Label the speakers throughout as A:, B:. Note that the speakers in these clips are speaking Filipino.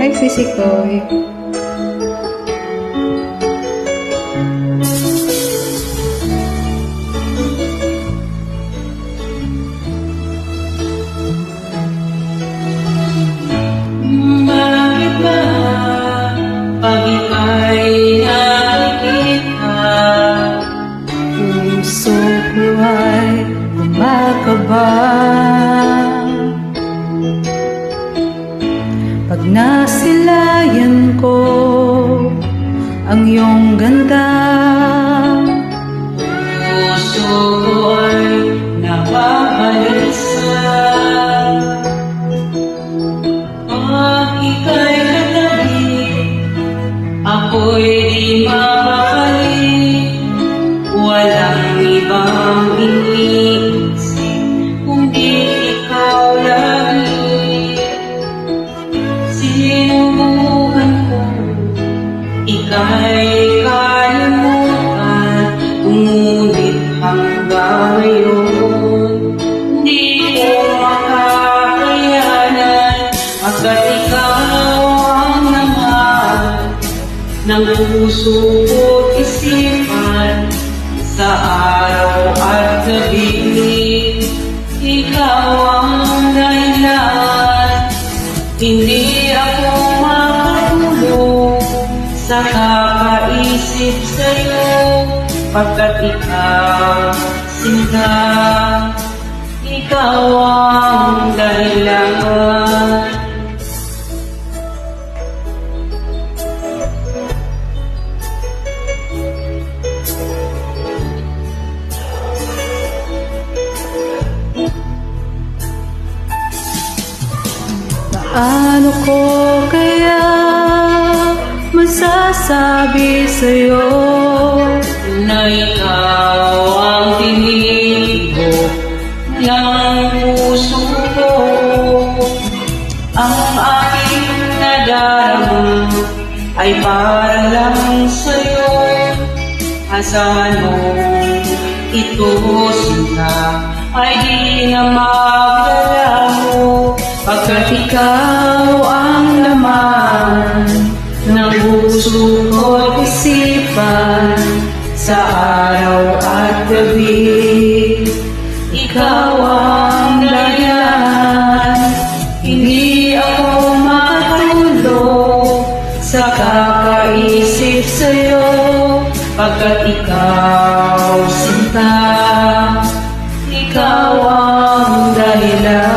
A: Ay, Sisi Koy.
B: Bakit ba pag ika'y nakikita,
A: Puso ko ay kumakaba pag nasilayan ko ang iyong ganda?
B: puso ko ay nababalisa. Pag ika'y katabi, ako'y di mapakali. Walang ibang iniisip kundi ikaw lagi. Sinubukan ko, ika'y kalimutan, ngunit hanggang ngayon di ko makakayanan, pagkat ikaw ang laman ng puso ko't isipan. Sa araw at gabi, ikaw ang dahilan. Hindi ako makatulog sa kakaisip sa'yo, pagkat ikaw, sinta, ikaw ang dahilan.
A: Paano ko kaya masasabi sa'yo
B: Na ikaw ang tinibok ng puso ko? Ang aking nadarama ay para lang sa'yo. Asahan mo ito, sinta, ay di na maglalaho, pagkat ikaw ang laman ng puso ko't isipan. Sa araw at gabi, ikaw ang dahilan. Hindi ako makatulog sa kakaisip sa'yo, pagkat ikaw, sinta, ikaw ang dahilan.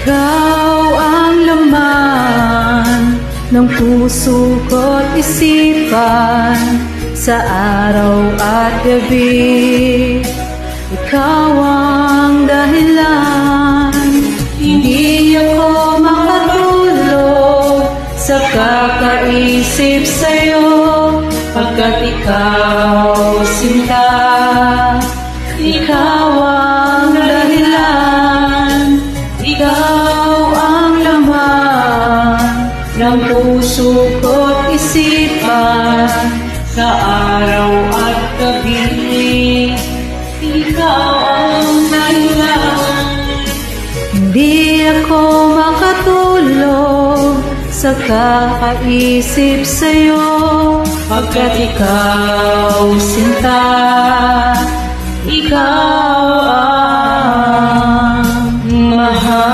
A: Ikaw ang laman ng puso ko't isipan. Sa araw at gabi, ikaw ang dahilan. Hindi ako makatulog sa kakaisip sa'yo, pagkat ikaw, sinta, ikaw ang dahilan. Ikaw ang laman ng puso ko't isipan. Sa araw at gabi, ikaw ang dahilan. Hindi ako makatulog sa kakaisip sa'yo, pagkat ikaw, sinta, ikaw ang mahal.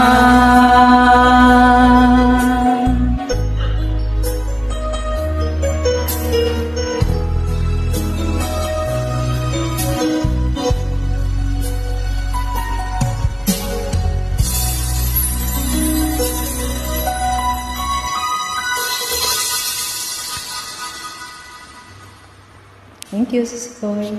A: Thank you, Sisi Koy.